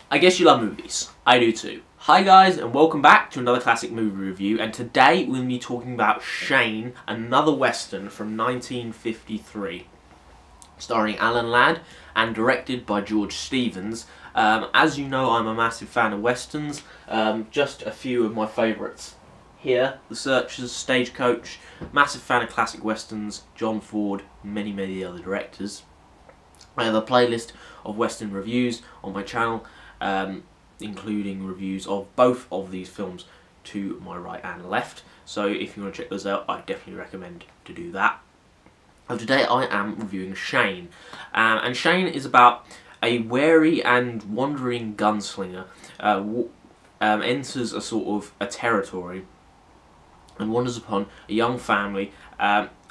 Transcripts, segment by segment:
I guess you love movies. I do too. Hi guys, and welcome back to another classic movie review, and today we're going to be talking about Shane, another western from 1953, starring Alan Ladd and directed by George Stevens. As you know, I'm a massive fan of westerns. Just a few of my favourites here: The Searchers, Stagecoach. Massive fan of classic westerns, John Ford, many other directors. I have a playlist of western reviews on my channel, including reviews of both of these films to my right and left. So if you want to check those out, I definitely recommend to do that. Today I am reviewing Shane, and Shane is about a wary and wandering gunslinger enters a sort of a territory and wanders upon a young family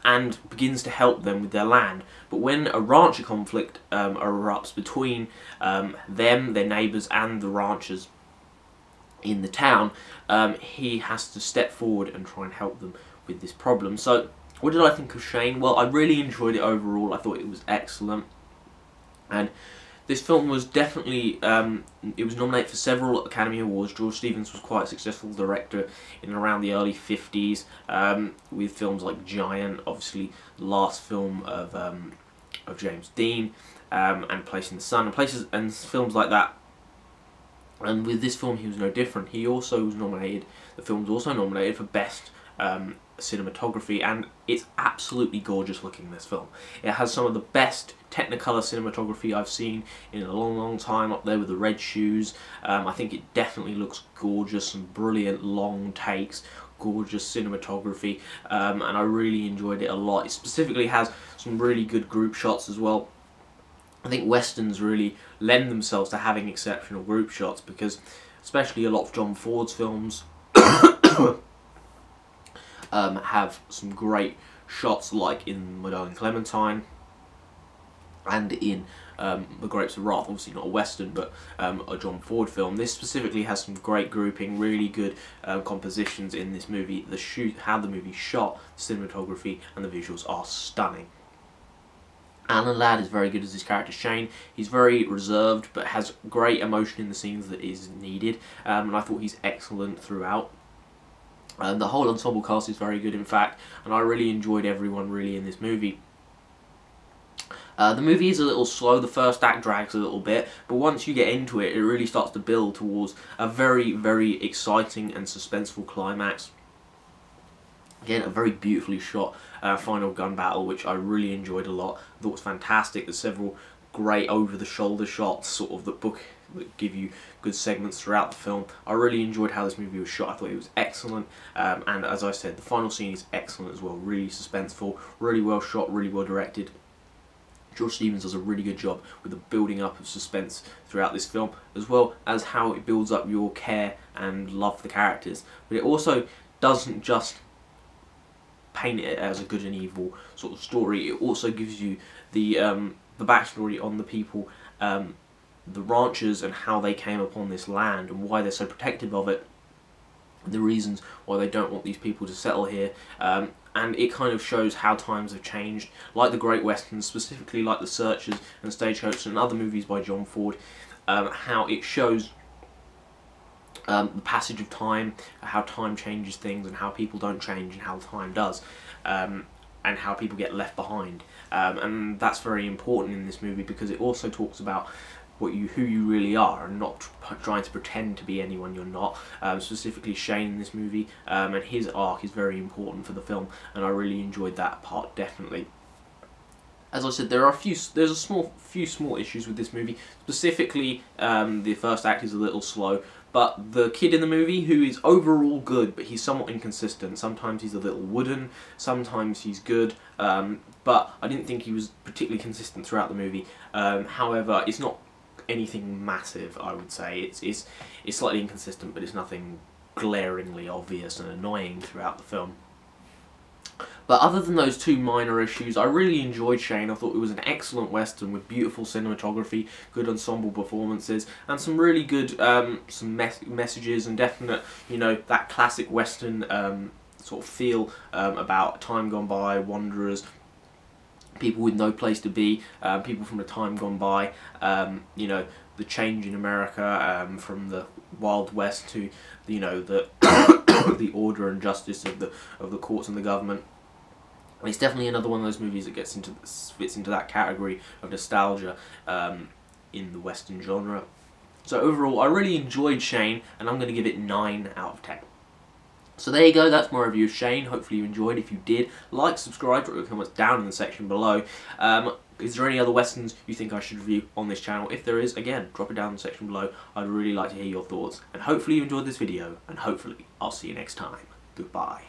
and begins to help them with their land. But when a rancher conflict erupts between them, their neighbours and the ranchers in the town, he has to step forward and try and help them with this problem. So what did I think of Shane? Well, I really enjoyed it overall. I thought it was excellent, and this film was definitely, it was nominated for several Academy Awards. George Stevens was quite a successful director in around the early 50s, with films like Giant, obviously the last film of James Dean, and Place in the Sun, and films like that. And with this film he was no different. He also was nominated, the film was also nominated for Best Cinematography, and it's absolutely gorgeous looking, this film. It has some of the best Technicolor cinematography I've seen in a long time, up there with The Red Shoes. I think it definitely looks gorgeous, and brilliant long takes, gorgeous cinematography, and I really enjoyed it a lot. It specifically has some really good group shots as well. I think westerns really lend themselves to having exceptional group shots, because especially a lot of John Ford's films have some great shots, like in My Darling Clementine and in The Grapes of Wrath. Obviously not a western, but a John Ford film. This specifically has some great grouping, really good compositions in this movie. How the movie shot, the cinematography and the visuals are stunning. Alan Ladd is very good as his character Shane. He's very reserved but has great emotion in the scenes that is needed, and I thought he's excellent throughout. The whole ensemble cast is very good, in fact, and I really enjoyed everyone really in this movie. The movie is a little slow. The first act drags a little bit, but once you get into it, it really starts to build towards a very exciting and suspenseful climax. Again, a very beautifully shot final gun battle, which I really enjoyed a lot. I thought it was fantastic. There's several great over-the-shoulder shots, sort of, that give you good segments throughout the film. I really enjoyed how this movie was shot. I thought it was excellent, and as I said, the final scene is excellent as well. Really suspenseful, really well shot, really well directed. George Stevens does a really good job with the building up of suspense throughout this film, as well as how it builds up your care and love for the characters. But it also doesn't just paint it as a good and evil sort of story. It also gives you the backstory on the people, the ranchers, and how they came upon this land and why they're so protective of it, the reasons why they don't want these people to settle here, and it kind of shows how times have changed, like the great westerns, specifically like The Searchers and Stagecoach and other movies by John Ford, how it shows the passage of time, how time changes things, and how people don't change and how time does, and how people get left behind, and that's very important in this movie, because it also talks about who you really are, and not trying to pretend to be anyone you're not. Specifically Shane in this movie, and his arc is very important for the film, and I really enjoyed that part, definitely. As I said, there's a few small issues with this movie. Specifically, the first act is a little slow, but the kid in the movie, who is overall good, but he's somewhat inconsistent. Sometimes he's a little wooden, sometimes he's good, but I didn't think he was particularly consistent throughout the movie. However, it's not anything massive, I would say. It's slightly inconsistent, but it's nothing glaringly obvious and annoying throughout the film. But other than those two minor issues, I really enjoyed Shane. I thought it was an excellent western with beautiful cinematography, good ensemble performances, and some really good messages, and definite, you know, that classic western sort of feel about time gone by, wanderers, people with no place to be, people from a time gone by, you know, the change in America, from the Wild West to, you know, the the order and justice of the courts and the government. And it's definitely another one of those movies that fits into that category of nostalgia in the Western genre. So overall, I really enjoyed Shane, and I'm going to give it 9 out of 10. So there you go, that's my review of Shane. Hopefully you enjoyed. If you did, like, subscribe, drop your comments down in the section below. Is there any other westerns you think I should review on this channel? If there is, again, drop it down in the section below. I'd really like to hear your thoughts. And hopefully you enjoyed this video, and hopefully I'll see you next time. Goodbye.